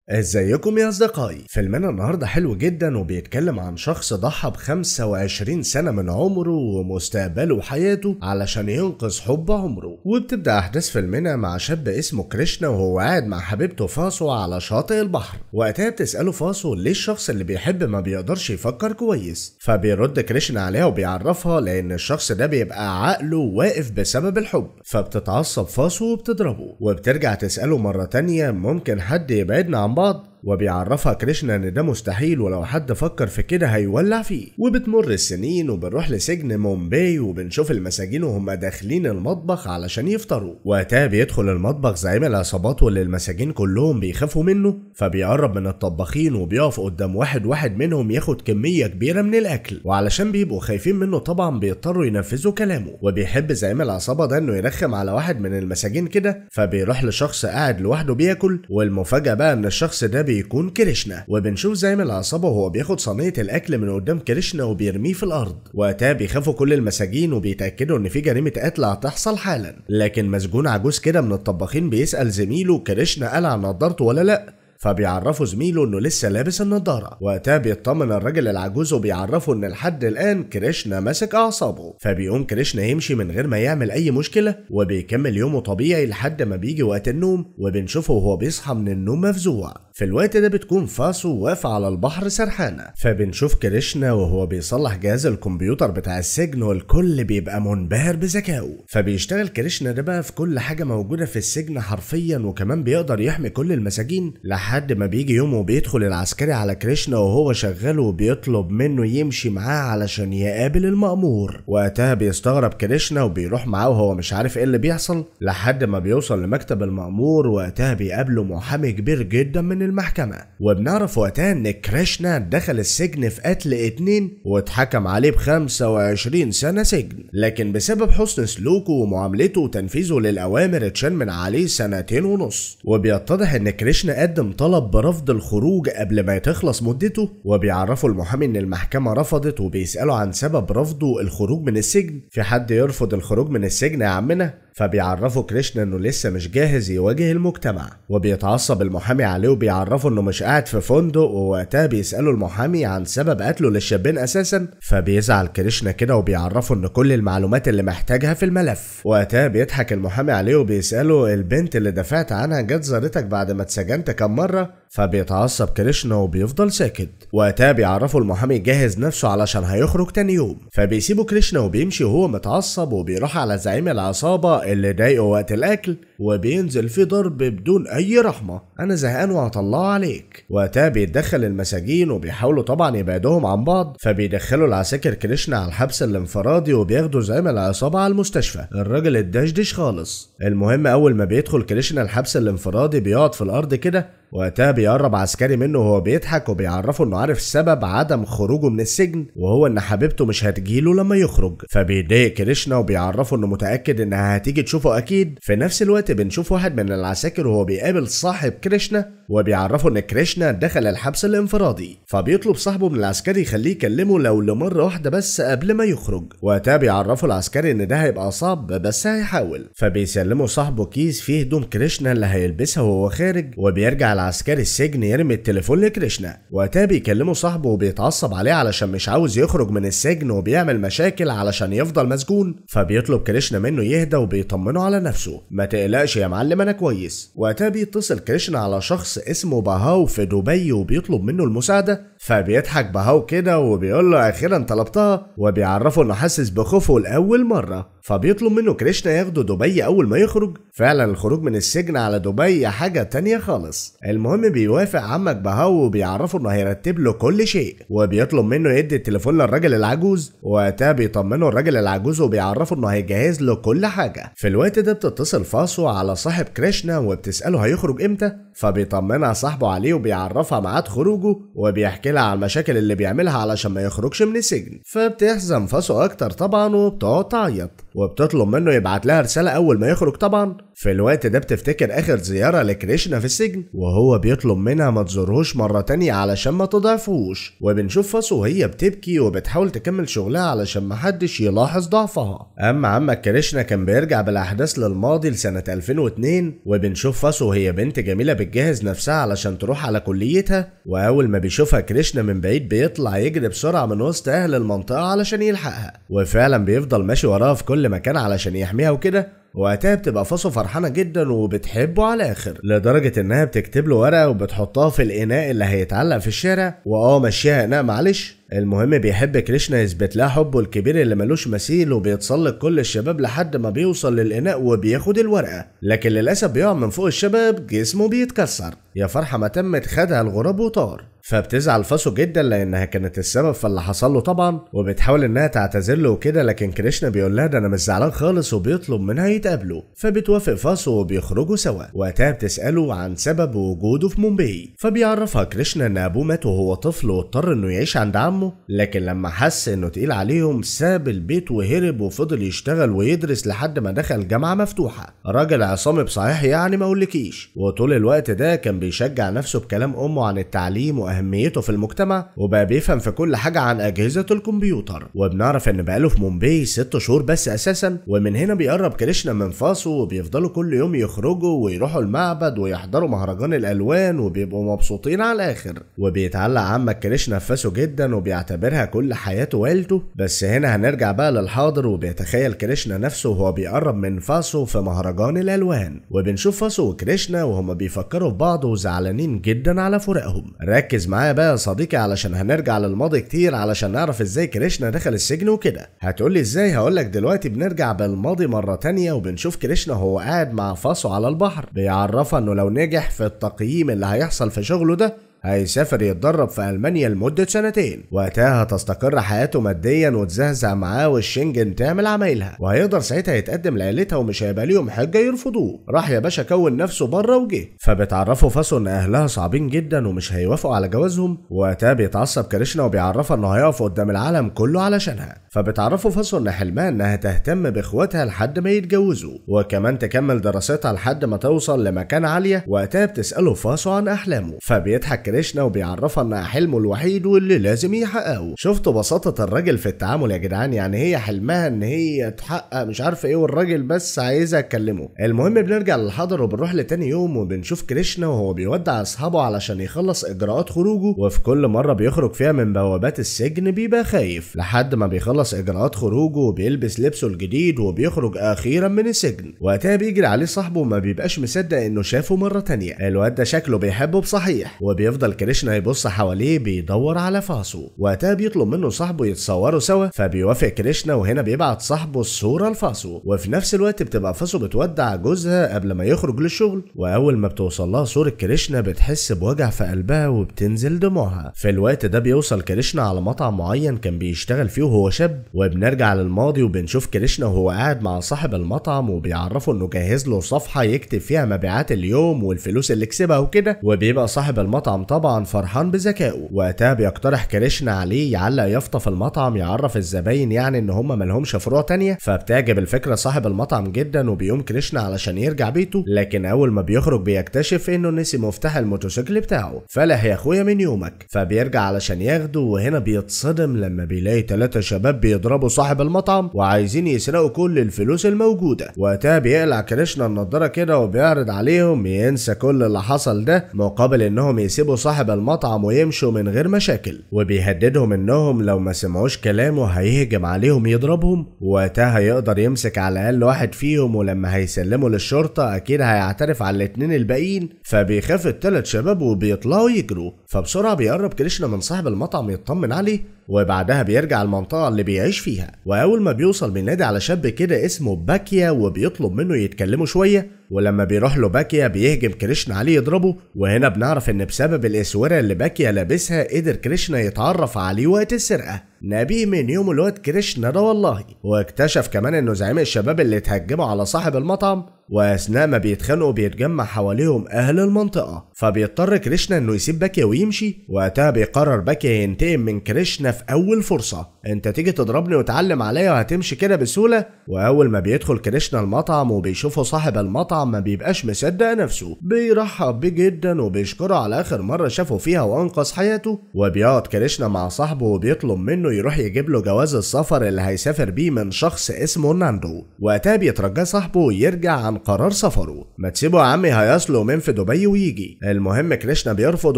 ازيكم يا اصدقائي؟ فيلمنا النهارده حلو جدا وبيتكلم عن شخص ضحى ب25 سنة من عمره ومستقبله وحياته علشان ينقذ حب عمره. وبتبدأ احداث فيلمنا مع شاب اسمه كريشنا وهو قاعد مع حبيبته فاسو على شاطئ البحر. وقتها بتسأله فاسو ليه الشخص اللي بيحب ما بيقدرش يفكر كويس، فبيرد كريشنا عليها وبيعرفها لان الشخص ده بيبقى عقله واقف بسبب الحب. فبتتعصب فاسو وبتضربه، وبترجع تسأله مرة تانية ممكن حد يبعدنا عن بعض، وبيعرفها كريشنا ان ده مستحيل ولو حد فكر في كده هيولع فيه. وبتمر السنين وبنروح لسجن مومباي وبنشوف المساجين وهم داخلين المطبخ علشان يفطروا. وقتها بيدخل المطبخ زعيم العصابات واللي المساجين كلهم بيخافوا منه، فبيقرب من الطباخين وبيقف قدام واحد منهم ياخد كمية كبيرة من الاكل، وعلشان بيبقوا خايفين منه طبعا بيضطروا ينفذوا كلامه. وبيحب زعيم العصابة ده انه يرخم على واحد من المساجين كده، فبيروح لشخص قاعد لوحده بياكل. والمفاجأة بقى ان الشخص ده بيكون كريشنا، وبنشوف زعيم العصابة وهو بياخد صينية الاكل من قدام كريشنا وبيرميه في الارض. وقتها بيخافوا كل المساجين وبيتأكدوا ان في جريمة قتل هتحصل حالا، لكن مسجون عجوز كده من الطباخين بيسأل زميله كريشنا قلع نضارته ولا لا، فبيعرفوا زميله انه لسه لابس النضاره. وقتها بيطمن الراجل العجوز وبيعرفه ان لحد الان كريشنا ماسك اعصابه. فبيقوم كريشنا يمشي من غير ما يعمل اي مشكله، وبيكمل يومه طبيعي لحد ما بيجي وقت النوم، وبنشوفه وهو بيصحى من النوم مفزوع. في الوقت ده بتكون فاسو واقفه على البحر سرحانه، فبنشوف كريشنا وهو بيصلح جهاز الكمبيوتر بتاع السجن، والكل بيبقى منبهر بذكائه. فبيشتغل كريشنا ده بقى في كل حاجه موجوده في السجن حرفيا، وكمان بيقدر يحمي كل المساجين لحد ما بيجي يوم وبيدخل العسكري على كريشنا وهو شغال وبيطلب منه يمشي معاه علشان يقابل المأمور. وقتها بيستغرب كريشنا وبيروح معاه وهو مش عارف ايه اللي بيحصل، لحد ما بيوصل لمكتب المأمور. وقتها بيقابله محامي كبير جدا من المحكمة، وبنعرف وقتها ان كريشنا دخل السجن في قتل 2 واتحكم عليه ب25 سنة سجن، لكن بسبب حسن سلوكه ومعاملته وتنفيذه للأوامر اتشال من عليه 2.5 سنين. وبيتضح ان كريشنا قدم طلب برفض الخروج قبل ما تخلص مدته، وبيعرفوا المحامي ان المحكمة رفضت، وبيسألوا عن سبب رفضه الخروج من السجن. في حد يرفض الخروج من السجن يا عمنا؟ فبيعرفوا كريشنا انه لسه مش جاهز يواجه المجتمع، وبيتعصب المحامي عليه وبيعرفوا انه مش قاعد في فندق. ووقتها بيسألوا المحامي عن سبب قتله للشابين اساسا، فبيزعل كريشنا كده وبيعرفوا ان كل المعلومات اللي محتاجها في الملف. وقتها بيضحك المحامي عليه وبيسأله البنت اللي دفعت عنها جت زارتك بعد ما اتسجنت كم مرة؟ فبيتعصب كريشنا وبيفضل ساكت. وقتها بيعرفوا المحامي يجهز نفسه علشان هيخرج تاني يوم، فبيسيبوا كريشنا وبيمشي وهو متعصب، وبيروح على زعيم العصابة اللي ضايقه وقت الاكل وبينزل في ضرب بدون اي رحمة. انا زهقان وهطلعه عليك. وقتها بيتدخل المساجين وبيحاولوا طبعا يبعدوهم عن بعض، فبيدخلوا العساكر كريشنا على الحبس الانفرادي وبياخدوا زعيم العصابة على المستشفى. الراجل اتدشدش خالص. المهم اول ما بيدخل كريشنا الحبس الانفرادي بيقعد في الارض كده. وقتها بيقرب عسكري منه وهو بيضحك وبيعرفه انه عارف سبب عدم خروجه من السجن، وهو ان حبيبته مش هتجيله لما يخرج. فبيضايق كريشنا وبيعرفه انه متاكد انها هتيجي تشوفه اكيد. في نفس الوقت بنشوف واحد من العساكر وهو بيقابل صاحب كريشنا وبيعرفه ان كريشنا دخل الحبس الانفرادي، فبيطلب صاحبه من العسكري يخليه يكلمه لو لمره واحده بس قبل ما يخرج. وقتها بيعرفه العسكري ان ده هيبقى صعب بس هيحاول، فبيسلموا صاحبه كيس فيه هدوم كريشنا اللي هيلبسها وهو خارج. وبيرجع العسكري السجن يرمي التليفون لكريشنا. وقتها بيكلمه صاحبه وبيتعصب عليه علشان مش عاوز يخرج من السجن وبيعمل مشاكل علشان يفضل مسجون. فبيطلب كريشنا منه يهدى وبيطمنه على نفسه، ما تقلقش يا معلم انا كويس. وقتها بيتصل كريشنا على شخص اسمه بهاو في دبي وبيطلب منه المساعدة، فبيضحك بهاو كده وبيقول له اخيرا طلبتها، وبيعرفه انه حاسس بخوفه لاول مرة. فبيطلب منه كريشنا ياخده دبي اول ما يخرج. فعلا الخروج من السجن على دبي حاجة تانية خالص. المهم بيوافق عمك بهاو وبيعرفه انه هيرتب له كل شيء، وبيطلب منه يدي التليفون للراجل العجوز. وقتها بيطمنه الراجل العجوز وبيعرفه انه هيجهز له كل حاجة. في الوقت ده بتتصل فاسو على صاحب كريشنا وبتسأله هيخرج امتى، فبيطمنها صاحبه عليه وبيعرفها ميعاد خروجه، وبيحكي لها على المشاكل اللي بيعملها علشان ما يخرجش من السجن. فبتحزن فاسو اكتر طبعا وبتقعد تعيط، وبتطلب منه يبعت لها رسالة اول ما يخرج طبعا. في الوقت ده بتفتكر اخر زيارة لكريشنا في السجن وهو بيطلب منها ما تزورهوش مرة تانية علشان ما تضعفوش، وبنشوف فاسو وهي بتبكي وبتحاول تكمل شغلها علشان محدش يلاحظ ضعفها. اما عمك كريشنا كان بيرجع بالاحداث للماضي لسنة 2002 وبنشوف فاسو وهي بنت جميلة بتجهز نفسها علشان تروح على كليتها، واول ما بيشوفها كريشنا من بعيد بيطلع يجري بسرعة من وسط اهل المنطقة علشان يلحقها، وفعلا بيفضل ماشي وراها في كل مكان علشان يحميها وكده. وقتها بتبقى فاسو فرحانة جدا وبتحبه على الاخر لدرجة انها بتكتب له ورقة وبتحطها في الاناء اللي هيتعلق في الشارع، مشيها اناء معلش. المهم بيحب كريشنا يثبت لها حبه الكبير اللي ملوش مثيل وبيتسلق كل الشباب لحد ما بيوصل للاناء وبياخد الورقة، لكن للاسف بيقع من فوق الشباب جسمه بيتكسر. يا فرحة ما تمت خدها الغراب وطار. فبتزعل فاسو جدا لانها كانت السبب في اللي حصل له طبعا، وبتحاول انها تعتذر له وكده، لكن كريشنا بيقول لها ده انا مش زعلان خالص وبيطلب منها يتقابلوا. فبتوافق فاسو وبيخرجوا سوا. وقتها بتساله عن سبب وجوده في مومباي، فبيعرفها كريشنا ان ابوه مات وهو طفل واضطر انه يعيش عند عمه، لكن لما حس انه تقيل عليهم ساب البيت وهرب وفضل يشتغل ويدرس لحد ما دخل جامعه مفتوحه. راجل عصامي بصحيح يعني ما اقولكيش، وطول الوقت ده كان بيشجع نفسه بكلام امه عن التعليم واهميته في المجتمع، وبقى بيفهم في كل حاجه عن اجهزه الكمبيوتر. وبنعرف ان بقاله في مومباي 6 شهور بس اساسا. ومن هنا بيقرب كريشنا من فاسو وبيفضلوا كل يوم يخرجوا ويروحوا المعبد ويحضروا مهرجان الالوان وبيبقوا مبسوطين على الاخر. وبيتعلق عمك كريشنا في فاسو جدا وبيعتبرها كل حياته وعيلته. بس هنا هنرجع بقى للحاضر وبيتخيل كريشنا نفسه وهو بيقرب من فاسو في مهرجان الالوان، وبنشوف فاسو وكريشنا وهما بيفكروا في بعض وزعلانين جدا على فراقهم. ركز معايا بقى يا صديقي علشان هنرجع للماضي كتير علشان نعرف ازاي كريشنا دخل السجن وكده. هتقولي ازاي؟ هقولك دلوقتي. بنرجع بالماضي مرة تانية وبنشوف كريشنا وهو قاعد مع فاسو على البحر، بيعرفها انه لو نجح في التقييم اللي هيحصل في شغله ده هيسافر يتدرب في ألمانيا لمدة 2 سنين، وقتها هتستقر حياته ماديا وتزهزه معاه والشنجن تعمل عمايلها، وهيقدر ساعتها يتقدم لعيلتها ومش هيبقى ليهم حجة يرفضوه. راح يا باشا كون نفسه بره وجه. فبتعرفوا فاسو ان اهلها صعبين جدا ومش هيوافقوا على جوازهم، وقتها بيتعصب كريشنا وبيعرفها انه هيقف قدام العالم كله علشانها. فبتعرفوا فاسو ان حلمها انها تهتم باخواتها لحد ما يتجوزوا، وكمان تكمل دراستها لحد ما توصل لمكان عالية. وقتها بتسأله فاسو عن احلامه، فبيضحك كريشنا وبيعرفها انها حلمه الوحيد واللي لازم يحققه. شفتوا بساطة الراجل في التعامل يا جدعان؟ يعني هي حلمها ان هي تحقق مش عارفه ايه، والراجل بس عايزها تكلمه. المهم بنرجع للحاضر وبنروح لتاني يوم وبنشوف كريشنا وهو بيودع اصحابه علشان يخلص اجراءات خروجه، وفي كل مرة بيخرج فيها من بوابات السجن بيبقى خايف لحد ما بيخلص اجراءات خروجه وبيلبس لبسه الجديد وبيخرج اخيرا من السجن. وقتها بيجري عليه صاحبه وما بيبقاش مصدق انه شافه مرة تانية. الواد ده شكله بيحبه بصحيح، وبيفضل كريشنا يبص حواليه بيدور على فاسو. وقتها بيطلب منه صاحبه يتصوروا سوا، فبيوافق كريشنا وهنا بيبعت صاحبه الصورة لفاسو. وفي نفس الوقت بتبقى فاسو بتودع جوزها قبل ما يخرج للشغل، واول ما بتوصل لها صورة كريشنا بتحس بوجع في قلبها وبتنزل دموعها. في الوقت ده بيوصل كريشنا على مطعم معين كان بيشتغل فيه وهو شاب، وبنرجع للماضي وبنشوف كريشنا وهو قاعد مع صاحب المطعم وبيعرفه انه جهز له صفحة يكتب فيها مبيعات اليوم والفلوس اللي كسبها وكده، وبيبقى صاحب المطعم طبعا فرحان بذكائه. وقتها بيقترح كريشنا عليه يعلق يافطة في المطعم يعرف الزباين يعني ان هم ملهمش فروع تانية، فبتعجب الفكرة صاحب المطعم جدا وبيقوم كريشنا علشان يرجع بيته، لكن اول ما بيخرج بيكتشف انه نسي مفتاح الموتوسيكل بتاعه. فلح يا اخويا من يومك. فبيرجع علشان ياخده، وهنا بيتصدم لما بيلاقي 3 شباب بيضربوا صاحب المطعم وعايزين يسرقوا كل الفلوس الموجودة. وقتها بيقلع كريشنا النضارة كده وبيعرض عليهم ينسى كل اللي حصل ده مقابل انهم يسيبوا صاحب المطعم ويمشوا من غير مشاكل، وبيهددهم انهم لو ما سمعوش كلامه هيهجم عليهم يضربهم. وقتها هيقدر يمسك على الاقل واحد فيهم، ولما هيسلموا للشرطة اكيد هيعترف على ال2 الباقيين. فبيخاف ال3 شباب وبيطلعوا يجروا. فبسرعة بيقرب كريشنا من صاحب المطعم يطمن عليه، وبعدها بيرجع المنطقة اللي بيعيش فيها. واول ما بيوصل بينادي على شاب كده اسمه باكيا وبيطلب منه يتكلموا شوية، ولما بيروح له باكيا بيهجم كريشنا عليه يضربه. وهنا بنعرف ان بسبب الاسورة اللي باكيا لابسها قدر كريشنا يتعرف عليه وقت السرقة. نبيه من يوم الواد كريشنا ده والله. واكتشف كمان انه زعيم الشباب اللي اتهجموا على صاحب المطعم، واثناء ما بيتخانقوا بيتجمع حواليهم اهل المنطقه، فبيضطر كريشنا انه يسيب باكيا ويمشي. وقتها بيقرر باكيا ينتقم من كريشنا في اول فرصه. انت تيجي تضربني وتعلم عليا وهتمشي كده بسهوله؟ واول ما بيدخل كريشنا المطعم وبيشوفه صاحب المطعم ما بيبقاش مصدق نفسه، بيرحب بيه جدا وبيشكره على اخر مره شافه فيها وانقذ حياته. وبيقعد كريشنا مع صاحبه وبيطلب منه يروح يجيب له جواز السفر اللي هيسافر بيه من شخص اسمه ناندو. وقتها بيترجاه صاحبه يرجع عن قرار سفره. ما تسيبه يا عمي هيصله من في دبي ويجي. المهم كريشنا بيرفض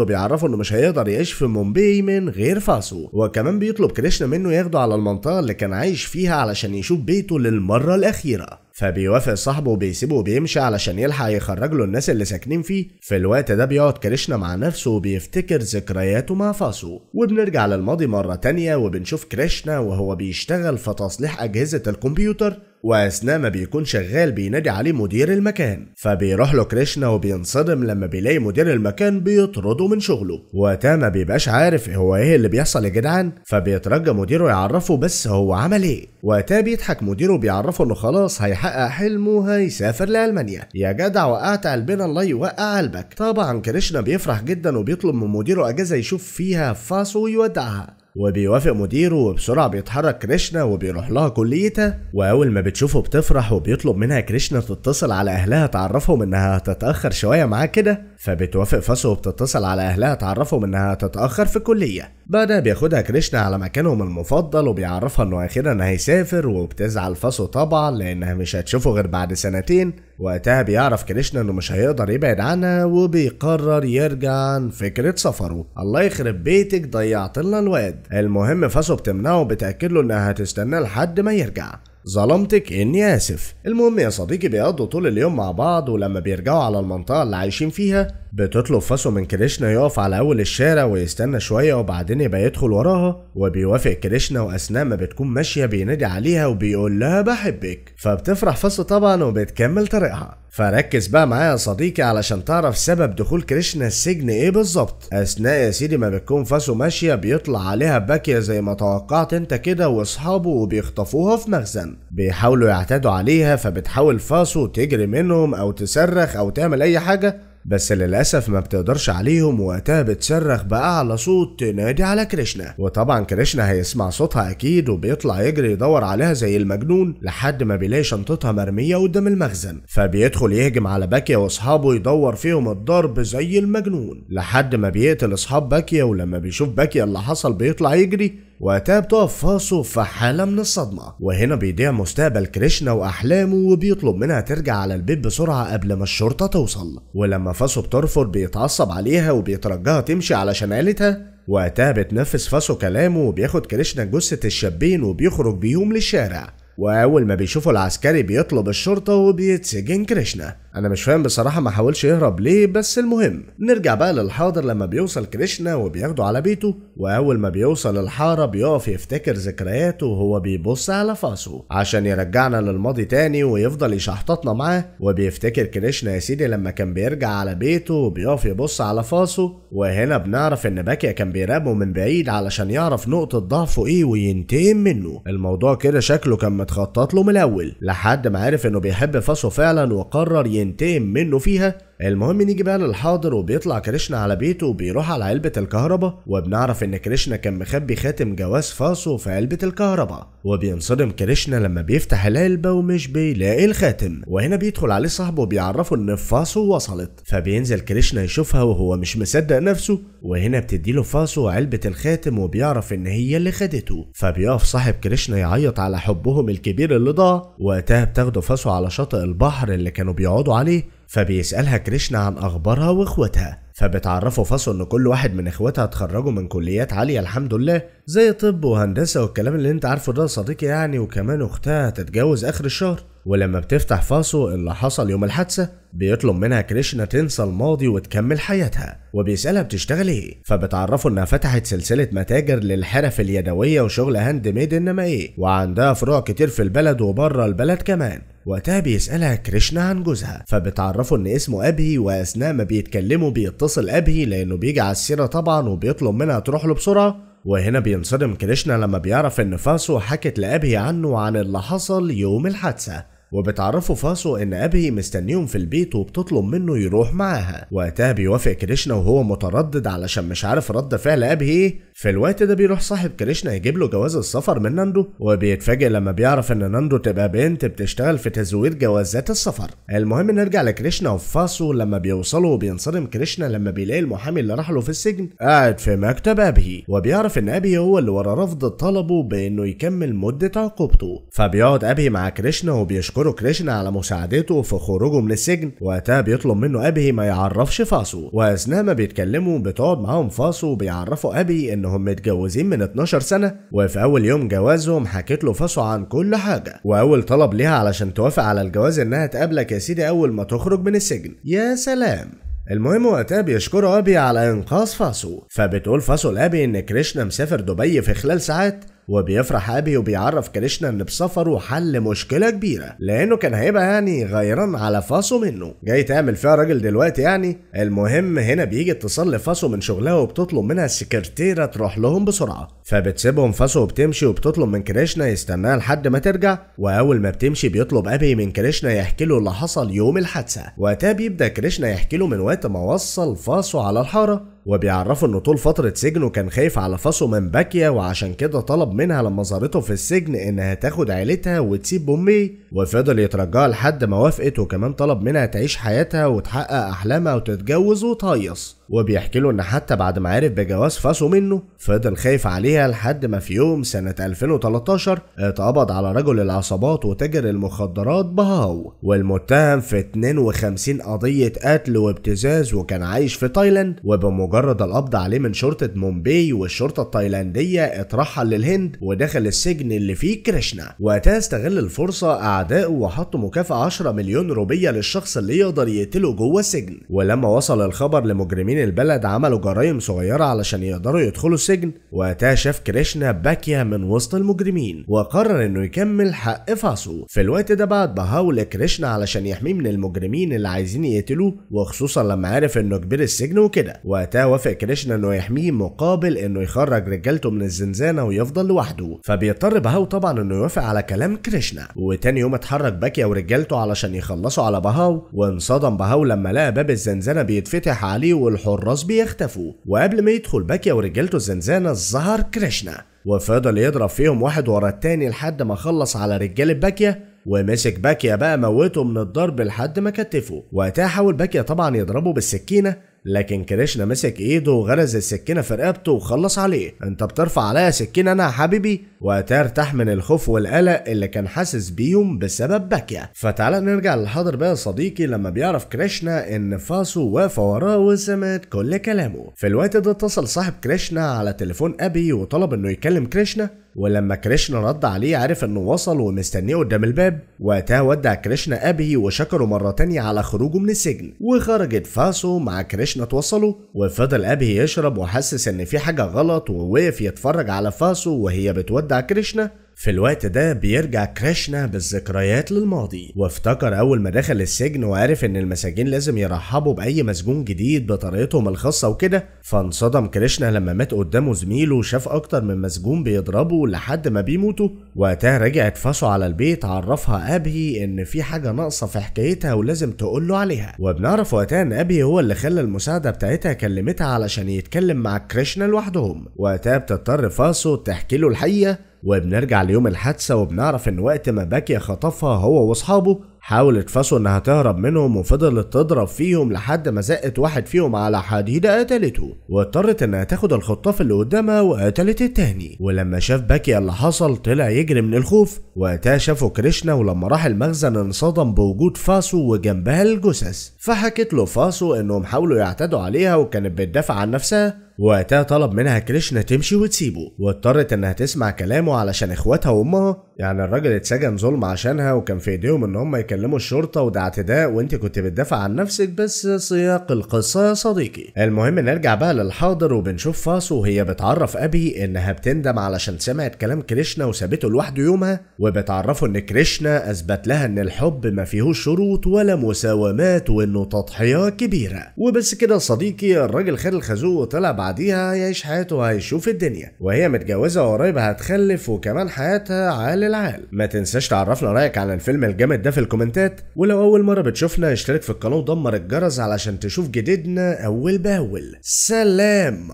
وبيعرفه انه مش هيقدر يعيش في مومباي من غير فاسو. وكمان بيطلب كريشنا منه ياخده على المنطقه اللي كان عايش فيها علشان يشوف بيته للمره الاخيره. فبيوافق صاحبه وبيسيبه وبيمشي علشان يلحق يخرج له الناس اللي ساكنين فيه. في الوقت ده بيقعد كريشنا مع نفسه وبيفتكر ذكرياته مع فاسو. وبنرجع للماضي مرة تانية وبنشوف كريشنا وهو بيشتغل في تصليح أجهزة الكمبيوتر، واثناء ما بيكون شغال بينادي عليه مدير المكان. فبيروح له كريشنا وبينصدم لما بيلاقي مدير المكان بيطرده من شغله. وقتها ما بيبقاش عارف هو ايه اللي بيحصل يا جدعان، فبيترجى مديره يعرفه بس هو عمل ايه. وقتها بيضحك مديره بيعرفه انه خلاص هيحقق حلمه وهيسافر لألمانيا. يا جدع وقعت قلبنا الله يوقع قلبك. طبعا كريشنا بيفرح جدا وبيطلب من مديره اجازه يشوف فيها فاسو ويودعها. وبيوافق مديره وبسرعة بيتحرك كريشنا وبيروح لها كليتها. وأول ما بتشوفه بتفرح وبيطلب منها كريشنا تتصل على أهلها تعرفهم إنها هتتأخر شوية معاه كده. فبتوافق فاسو وبتتصل على أهلها تعرفهم إنها هتتأخر في الكلية. بعدها بياخدها كريشنا على مكانهم المفضل وبيعرفها إنه أخيرا هيسافر. وبتزعل فاسو طبعا لأنها مش هتشوفه غير بعد سنتين. وقتها بيعرف كريشنا إنه مش هيقدر يبعد عنها وبيقرر يرجع عن فكرة سفره. الله يخرب بيتك ضيعت لنا الواد. المهم فاسو بتمنعه وبتأكد له إنها هتستناه لحد ما يرجع. ظلمتك اني اسف. المهم يا صديقي بيقضوا طول اليوم مع بعض، ولما بيرجعوا على المنطقة اللي عايشين فيها بتطلب فاسو من كريشنا يقف على اول الشارع ويستنى شوية وبعدين يبقى يدخل وراها. وبيوافق كريشنا واثناء ما بتكون ماشية بينادي عليها وبيقول لها بحبك. فبتفرح فاسو طبعا وبتكمل طريقها. فركز بقى معايا يا صديقي علشان تعرف سبب دخول كريشنا السجن ايه بالظبط. اثناء يا سيدي ما بتكون فاسو ماشية بيطلع عليها باكيا زي ما توقعت انت كده واصحابه وبيخطفوها في مخزن. بيحاولوا يعتادوا عليها فبتحاول فاسو تجري منهم او تصرخ او تعمل اي حاجة، بس للأسف ما بتقدرش عليهم. وقتها بتصرخ بأعلى صوت تنادي على كريشنا. وطبعا كريشنا هيسمع صوتها أكيد وبيطلع يجري يدور عليها زي المجنون لحد ما بيلاقي شنطتها مرمية قدام المخزن. فبيدخل يهجم على باكيا وأصحابه يدور فيهم الضرب زي المجنون لحد ما بيقتل أصحاب باكيا. ولما بيشوف باكيا اللي حصل بيطلع يجري. وقتها بتقف فاسو في حالة من الصدمة. وهنا بيضيع مستقبل كريشنا وأحلامه وبيطلب منها ترجع على البيت بسرعة قبل ما الشرطة توصل. ولما فاسو بترفض بيتعصب عليها وبيترجاها تمشي علشان عيلتها. وقتها بتنفذ فاسو كلامه وبياخد كريشنا جثة الشابين وبيخرج بيهم للشارع. واول ما بيشوفوا العسكري بيطلب الشرطه وبيتسجن كريشنا. انا مش فاهم بصراحه ما حاولش يهرب ليه، بس المهم نرجع بقى للحاضر. لما بيوصل كريشنا وبياخده على بيته، واول ما بيوصل الحاره بيقف يفتكر ذكرياته وهو بيبص على فاسو عشان يرجعنا للماضي تاني ويفضل يشحططنا معاه. وبيفتكر كريشنا يا سيدي لما كان بيرجع على بيته وبيقف يبص على فاسو. وهنا بنعرف ان باكيا كان بيراقبه من بعيد علشان يعرف نقطه ضعفه ايه وينتقم منه. الموضوع كده شكله كان متخطط له من الاول لحد ما عرف انه بيحب فاسو فعلا وقرر ينتقم منه فيها. المهم نيجي بقى للحاضر وبيطلع كريشنا على بيته وبيروح على علبة الكهرباء. وبنعرف ان كريشنا كان مخبي خاتم جواز فاسو في علبة الكهرباء. وبينصدم كريشنا لما بيفتح العلبة ومش بيلاقي الخاتم. وهنا بيدخل عليه صاحبه وبيعرفه ان فاسو وصلت. فبينزل كريشنا يشوفها وهو مش مصدق نفسه. وهنا بتديله فاسو علبة الخاتم وبيعرف ان هي اللي خدته. فبيقف صاحب كريشنا يعيط على حبهم الكبير اللي ضاع. وقتها بتاخده فاسو على شاطئ البحر اللي كانوا بيقعدوا عليه. فبيسألها كريشنا عن أخبارها وإخواتها. فبتعرفه فاسو إن كل واحد من إخواتها اتخرجوا من كليات عالية الحمد لله، زي طب وهندسة والكلام اللي أنت عارفه ده صديقي يعني. وكمان أختها هتتجوز آخر الشهر. ولما بتفتح فاسو اللي حصل يوم الحادثة بيطلب منها كريشنا تنسى الماضي وتكمل حياتها. وبيسألها بتشتغل ايه. فبتعرفه انها فتحت سلسلة متاجر للحرف اليدوية وشغل هاند ميد انما ايه، وعندها فروع كتير في البلد وبره البلد كمان. وقتها بيسألها كريشنا عن جوزها. فبتعرفه ان اسمه ابهي. واثناء ما بيتكلموا بيتصل ابهي لانه بيجي على السيرة طبعا وبيطلب منها تروح له بسرعة. وهنا بينصدم كريشنا لما بيعرف ان فاسو حكت لأبي عنه عن اللي حصل يوم الحادثة، وبتعرفوا فاسو ان ابي مستنيهم في البيت وبتطلب منه يروح معاها. وقتها بيوافق كريشنا وهو متردد علشان مش عارف رد فعل ابي ايه. في الوقت ده بيروح صاحب كريشنا يجيب له جواز السفر من ناندو، وبيتفاجئ لما بيعرف ان ناندو تبقى بنت بتشتغل في تزوير جوازات السفر. المهم نرجع لكريشنا وفاسو لما بيوصلوا، وبينصدم كريشنا لما بيلاقي المحامي اللي راح له في السجن قاعد في مكتب ابي، وبيعرف ان ابي هو اللي ورا رفض طلبه بانه يكمل مدة عقوبته. فبيقعد ابي مع كريشنا وبيشكره كريشنا على مساعدته في خروجه من السجن. وقتها بيطلب منه ابي ما يعرفش فاسو، واثناء ما بيتكلموا بتقعد معاهم فاسو وبيعرفوا ابي انهم متجوزين من 12 سنة، وفي اول يوم جوازهم حكيت له فاسو عن كل حاجة، واول طلب ليها علشان توافق على الجواز انها تقابلك يا سيدي اول ما تخرج من السجن. يا سلام. المهم وقتها بيشكروا ابي على انقاذ فاسو، فبتقول فاسو لابي ان كريشنا مسافر دبي في خلال ساعات، وبيفرح ابي وبيعرف كريشنا ان بسفره حل مشكله كبيره، لانه كان هيبقى يعني غيران على فاسو منه، جاي تعمل فيها راجل دلوقتي يعني. المهم هنا بيجي اتصال لفاسو من شغلها وبتطلب منها السكرتيره تروح لهم بسرعه، فبتسيبهم فاسو وبتمشي وبتطلب من كريشنا يستناها لحد ما ترجع. واول ما بتمشي بيطلب ابي من كريشنا يحكي له اللي حصل يوم الحادثه. وقتها بيبدا كريشنا يحكي له من وقت ما وصل فاسو على الحاره، وبيعرفوا انه طول فترة سجنه كان خايف على فاسو من باكيا، وعشان كده طلب منها لما زارته في السجن انها تاخد عيلتها وتسيب بومبي، وفضل يترجاها لحد ما وافقت، وكمان طلب منها تعيش حياتها وتحقق احلامها وتتجوز وتهيص. وبيحكي له ان حتى بعد ما عرف بجواز فاسو منه فضل خايف عليها لحد ما في يوم سنة 2013 اتقبض على رجل العصابات وتاجر المخدرات بهاو، والمتهم في 52 قضية قتل وابتزاز، وكان عايش في تايلاند. وبمجرد القبض عليه من شرطة مومباي والشرطة التايلاندية اترحل للهند ودخل السجن اللي فيه كريشنا. وقتها استغل الفرصة اعدائه وحطوا مكافأة 10 مليون روبية للشخص اللي يقدر يقتله جوه السجن. ولما وصل الخبر لمجرمين البلد عملوا جرائم صغيرة علشان يقدروا يدخلوا السجن. وقتها شاف كريشنا باكيا من وسط المجرمين وقرر انه يكمل حق فاسو. في الوقت ده بعت بهاو لكريشنا علشان يحميه من المجرمين اللي عايزين يقتلوه، وخصوصا لما عرف انه كبير السجن وكده. وقتها وافق كريشنا انه يحميه مقابل انه يخرج رجالته من الزنزانة ويفضل لوحده، فبيضطر بهاو طبعا انه يوافق على كلام كريشنا. وتاني يوم اتحرك باكيا ورجالته علشان يخلصوا على بهاو، وانصدم بهاو لما لقى باب الزنزانة بيتفتح عليه والحراس بيختفوا. وقبل ما يدخل باكيا ورجالته الزنزانة ظهر كريشنا وفضل يضرب فيهم واحد ورا التاني لحد ما خلص على رجالة باكيا، ومسك باكيا بقى موته من الضرب لحد ما كتفه. وقتها حاول باكيا طبعا يضربه بالسكينة، لكن كريشنا مسك ايده وغرز السكينة في رقبته وخلص عليه. انت بترفع عليا سكينة انا يا حبيبي؟ وقتها ارتاح من الخوف والقلق اللي كان حاسس بيهم بسبب باكيا. فتعالى نرجع للحاضر بقى يا صديقي لما بيعرف كريشنا ان فاسو واقفة وراه وسمعت كل كلامه. في الوقت ده اتصل صاحب كريشنا على تليفون ابي وطلب انه يكلم كريشنا، ولما كريشنا رد عليه عرف انه وصل ومستنيه قدام الباب. وقتها ودع كريشنا ابي وشكره مرة تانية على خروجه من السجن، وخرجت فاسو مع كريشنا توصلوا. وفضل ابي يشرب وحسس ان في حاجة غلط، ووقف يتفرج على فاسو وهي بتودع كريشنا. في الوقت ده بيرجع كريشنا بالذكريات للماضي، وافتكر اول ما دخل السجن وعرف ان المساجين لازم يرحبوا باي مسجون جديد بطريقتهم الخاصه وكده. فانصدم كريشنا لما مات قدامه زميله وشاف اكتر من مسجون بيضربوا لحد ما بيموتوا. وقتها رجعت فاسو على البيت، عرفها ابي ان في حاجه ناقصه في حكايتها ولازم تقول له عليها. وبنعرف وقتها ان ابي هو اللي خلى المساعده بتاعتها كلمتها علشان يتكلم مع كريشنا لوحدهم. وقتها بتضطر فاسو تحكي له الحقيقه. وبنرجع ليوم الحادثة وبنعرف ان وقت ما باكيا خطفها هو واصحابه حاولت فاسو انها تهرب منهم، وفضلت تضرب فيهم لحد ما زقت واحد فيهم على حديدة قتلته، واضطرت انها تاخد الخطاف اللي قدامها وقتلت التاني. ولما شاف باكيا اللي حصل طلع يجري من الخوف. وقتها شافه كريشنا، ولما راح المخزن انصدم بوجود فاسو وجنبها الجثث، فحكت له فاسو انهم حاولوا يعتدوا عليها وكانت بتدافع عن نفسها. وقتها طلب منها كريشنا تمشي وتسيبه، واضطرت انها تسمع كلامه علشان اخواتها وامها. يعني الراجل اتسجن ظلم عشانها وكان في ايديهم ان هم يكلموا الشرطة وده اعتداء وانت كنت بتدافع عن نفسك، بس سياق القصة يا صديقي. المهم نرجع بقى للحاضر وبنشوف فاسو وهي بتعرف ابي انها بتندم علشان سمعت كلام كريشنا وسابته لوحده يومها، وبتعرفه ان كريشنا اثبت لها ان الحب ما فيهوش شروط ولا مساومات وانه تضحية كبيرة. وبس كده يا صديقي، الراجل خد الخازوق وطلع بعديها يعيش حياته وهيشوف الدنيا، وهي متجوزة وقريب هتخلف وكمان حياتها عال العال. ما تنساش تعرفنا رايك على الفيلم الجامد ده في الكومنتات، ولو اول مرة بتشوفنا اشترك في القناة ودمر الجرس علشان تشوف جديدنا اول باول. سلام.